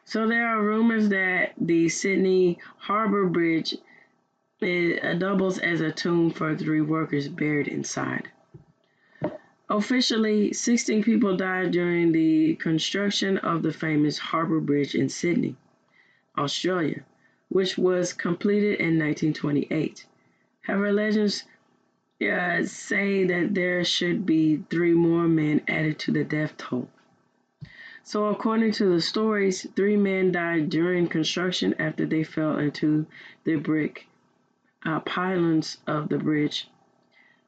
So there are rumors that the Sydney Harbour Bridge doubles as a tomb for 3 workers buried inside. Officially, 16 people died during the construction of the famous Harbour Bridge in Sydney, Australia, which was completed in 1928. However, legends say that there should be 3 more men added to the death toll. So according to the stories, 3 men died during construction after they fell into the brick pylons of the bridge.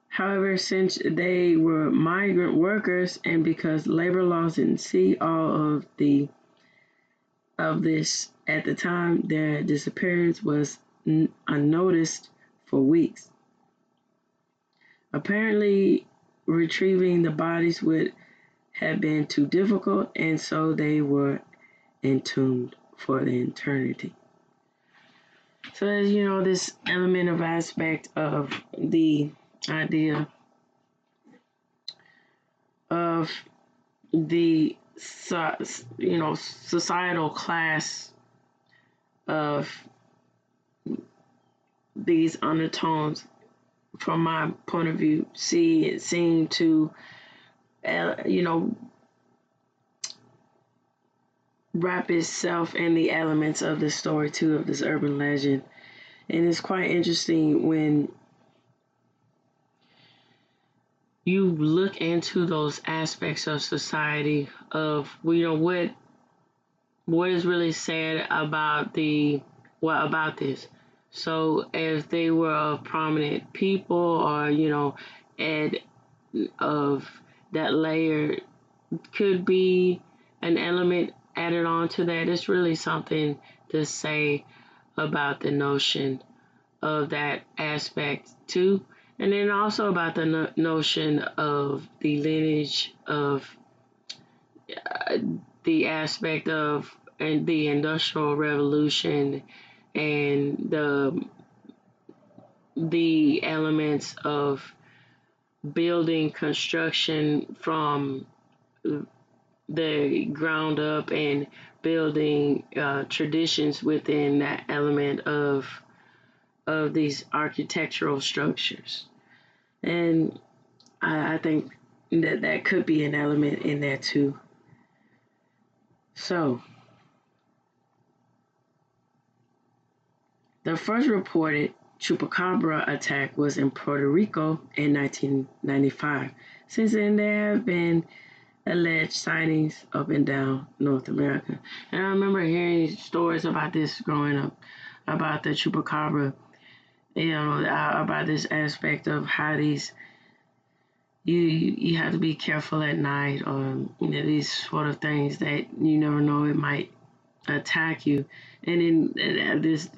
However, since they were migrant workers and because labor laws didn't see all of this at the time, their disappearance was unnoticed for weeks. Apparently, retrieving the bodies would have been too difficult, and so they were entombed for the eternity. So there's, this element of aspect of the idea of the, societal class of these undertones, from my point of view, seem to, wrap itself in the elements of the story too, of this urban legend. And it's quite interesting when you look into those aspects of society of, what is really said about about this. So if they were a prominent people, or of that layer, could be an element added on to that. It's really something to say about the notion of that aspect too. And then also about the notion of the lineage of the aspect of and the Industrial Revolution and the elements of building construction from the ground up and building traditions within that element of these architectural structures. And I think that could be an element in there too. So, the first reported chupacabra attack was in Puerto Rico in 1995. Since then, there have been alleged sightings up and down North America. And I remember hearing stories about this growing up, about the chupacabra, about this aspect of how these, you have to be careful at night, or these sort of things that you never know, it might attack you. And then this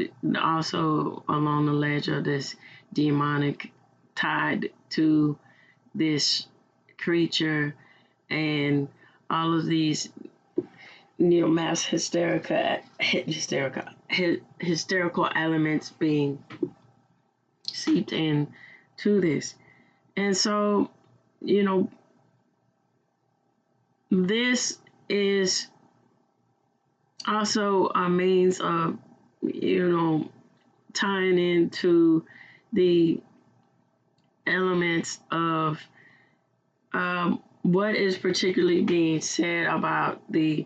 also along the ledge of this demonic tied to this creature and all of these mass hysterical elements being seeped in to this. And so, this is also a means of, tying into the elements of what is particularly being said about the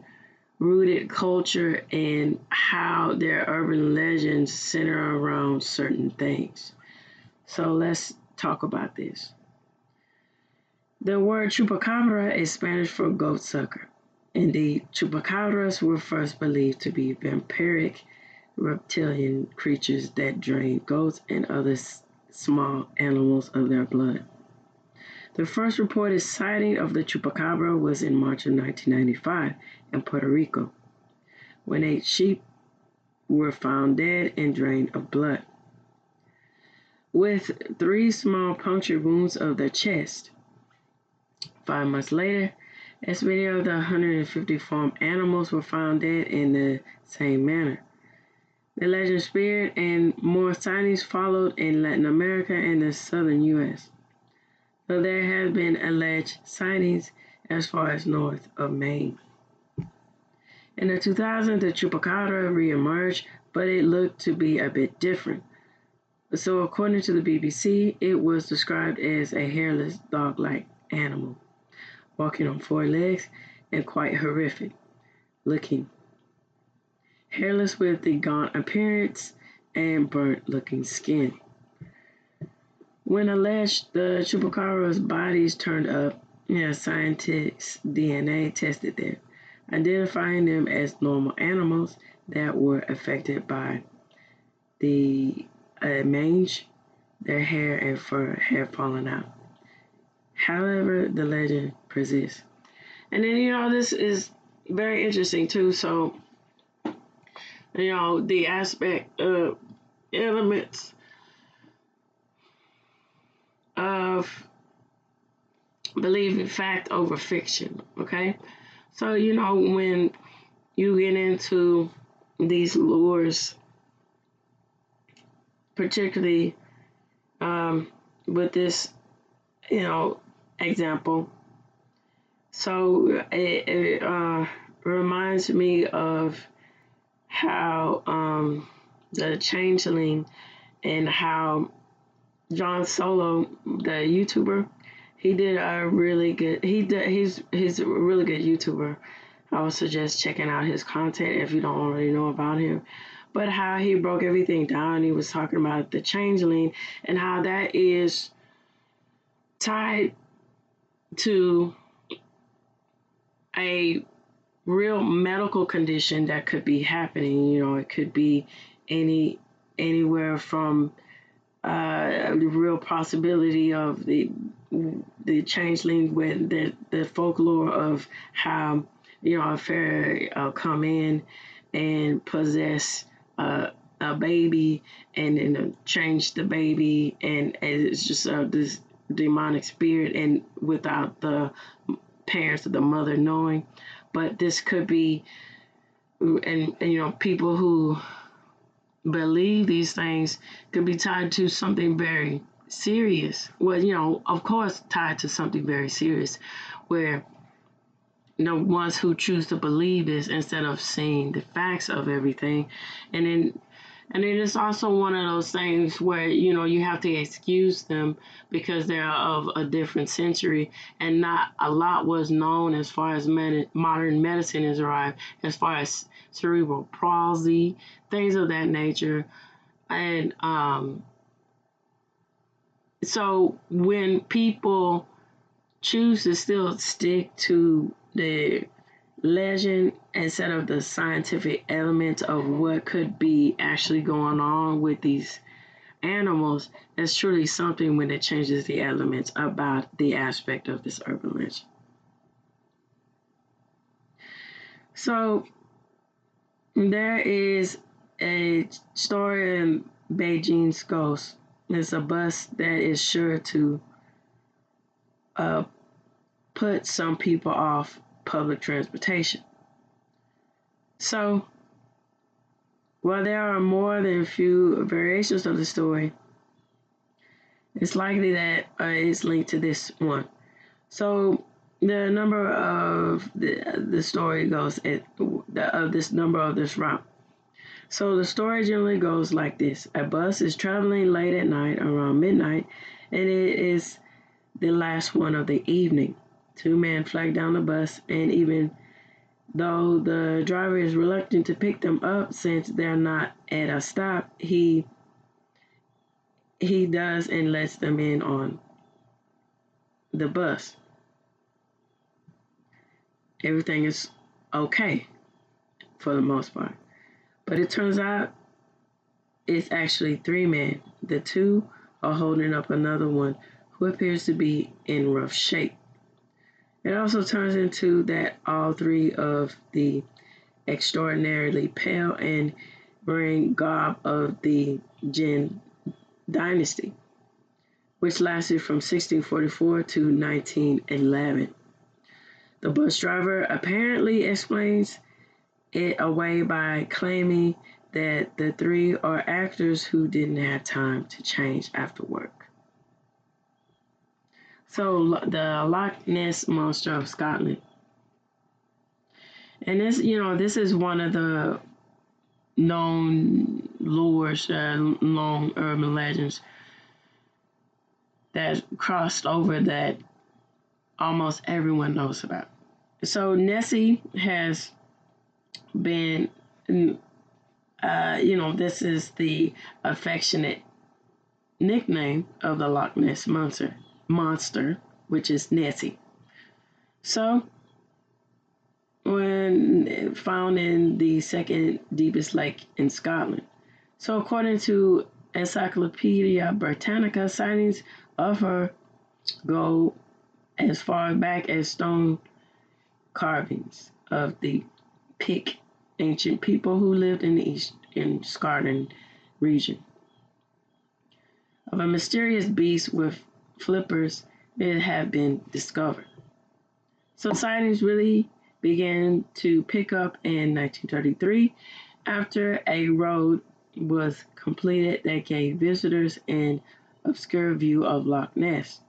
rooted culture and how their urban legends center around certain things. So let's talk about this. The word chupacabra is Spanish for goat sucker. Indeed, chupacabras were first believed to be vampiric reptilian creatures that drained goats and other small animals of their blood. The first reported sighting of the chupacabra was in March of 1995 in Puerto Rico, when 8 sheep were found dead and drained of blood, with 3 small punctured wounds of the chest. 5 months later, as many of the 150 farm animals were found dead in the same manner. The legend spread, and more sightings followed in Latin America and the southern U.S., though there have been alleged sightings as far as north of Maine. In the 2000s, the chupacabra reemerged, but it looked to be a bit different. So, according to the BBC, it was described as a hairless dog-like animal, walking on four legs and quite horrific looking. Hairless with the gaunt appearance and burnt-looking skin. When alleged the chupacabra's bodies turned up, scientists DNA tested them, identifying them as normal animals that were affected by the mange, their hair and fur had fallen out. However, the legend persists. And then, this is very interesting too. So, the aspect of elements of believing fact over fiction, okay? So, when you get into these lures, particularly with this, example, so it reminds me of how the changeling and how John Solo, the YouTuber, he did a really good. He's a really good YouTuber. I would suggest checking out his content if you don't already know about him. But how he broke everything down, he was talking about the changeling and how that is tied to a real medical condition that could be happening. It could be anywhere from the real possibility of the changeling with the folklore of how a fairy come in and possess a baby and then change the baby, and it's just this demonic spirit, and without the parents or the mother knowing. But this could be, and people who believe these things could be tied to something very serious. Well, of course, tied to something very serious, where the ones who choose to believe this instead of seeing the facts of everything, and then it's also one of those things where you have to excuse them because they're of a different century, and not a lot was known as far as modern medicine is arrived, as far as cerebral palsy, things of that nature, and so when people choose to still stick to the legend instead of the scientific element of what could be actually going on with these animals, that's truly something when it changes the elements about the aspect of this urban legend. So there is a story in Beijing's Ghost. It's a bus that is sure to put some people off public transportation. So, while there are more than a few variations of the story, it's likely that it's linked to this one. So, the number of the story goes of this number of this route. So the story generally goes like this: a bus is traveling late at night, around midnight, and it is the last one of the evening. Two men flag down the bus, and even though the driver is reluctant to pick them up since they're not at a stop, he does and lets them in on the bus. Everything is okay for the most part. But it turns out it's actually three men. The two are holding up another one who appears to be in rough shape. It also turns into that all three of the extraordinarily pale and wearing garb of the Jin dynasty, which lasted from 1644 to 1911. The bus driver apparently explains it away by claiming that the three are actors who didn't have time to change after work. So the Loch Ness Monster of Scotland. And this is one of the known lures, known urban legends that crossed over that almost everyone knows about. So Nessie has been, this is the affectionate nickname of the Loch Ness monster, which is Nessie. So, when found in the second deepest lake in Scotland. So, according to Encyclopedia Britannica, sightings of her go as far back as stone carvings of the Pict ancient people who lived in the East in Scotland region. Of a mysterious beast with flippers that have been discovered. So sightings really began to pick up in 1933 after a road was completed that gave visitors an obscure view of Loch Ness.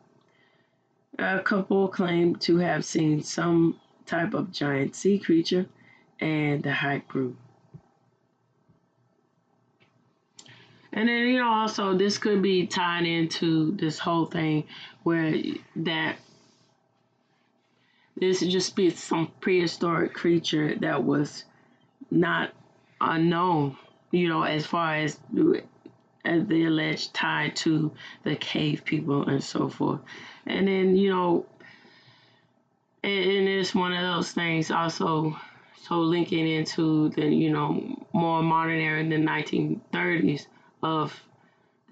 A couple claimed to have seen some type of giant sea creature, and the hype grew. And then, also this could be tied into this whole thing where that this just be some prehistoric creature that was not unknown, as far as the alleged tie to the cave people and so forth. And then, and it's one of those things also, so linking into the, more modern era in the 1930s of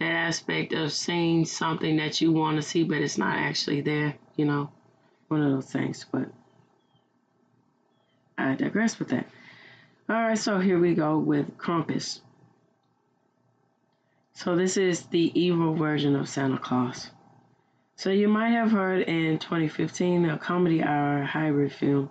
that aspect of seeing something that you want to see, but it's not actually there, one of those things. But I digress with that. All right, so here we go with Krampus. So this is the evil version of Santa Claus. So you might have heard in 2015 a comedy hour hybrid film,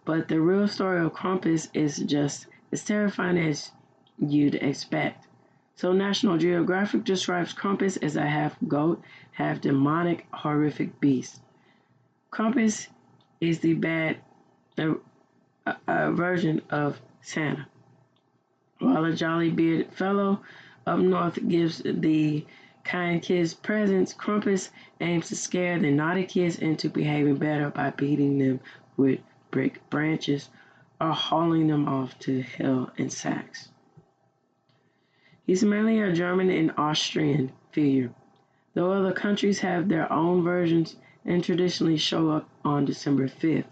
but the real story of Krampus is just as terrifying as you'd expect. So National Geographic describes Krampus as a half goat, half demonic, horrific beast. Krampus is the bad version of Santa. While a jolly bearded fellow up north gives the kind kids presents, Krampus aims to scare the naughty kids into behaving better by beating them with brick branches or hauling them off to hell in sacks. He's mainly a German and Austrian figure, though other countries have their own versions and traditionally show up on December 5th,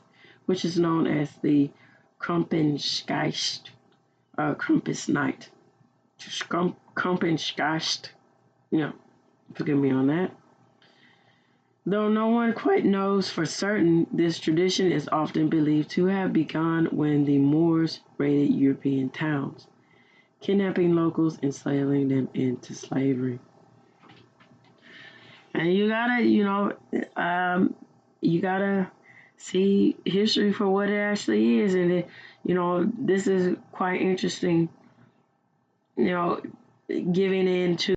which is known as the Krampengeist, or Krampus Night. Krampengeist, forgive me on that. Though no one quite knows for certain, this tradition is often believed to have begun when the Moors raided European towns, kidnapping locals, enslaving them into slavery. And you gotta see history for what it actually is, and this is quite interesting. Giving into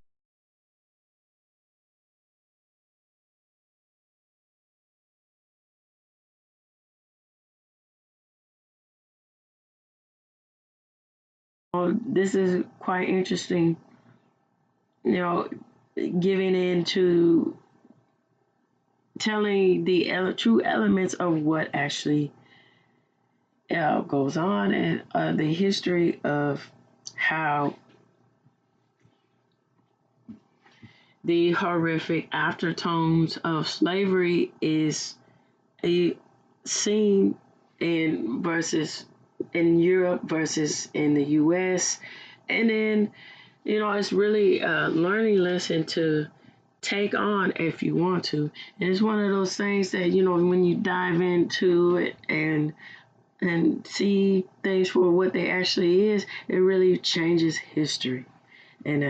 this is quite interesting. Giving into telling the true elements of what actually goes on, and the history of how the horrific aftertones of slavery is seen in Europe versus in the U.S. And then, it's really a learning lesson to take on if you want to. And it's one of those things that, when you dive into it and see things for what they actually is, it really changes history. And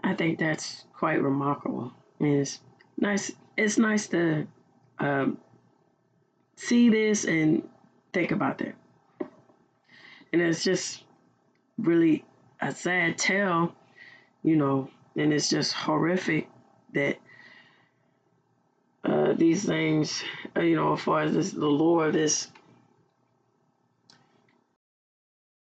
I think that's quite remarkable. And it's nice to see this and think about that. And it's just really a sad tale, and it's just horrific that these things, as far as the lore of this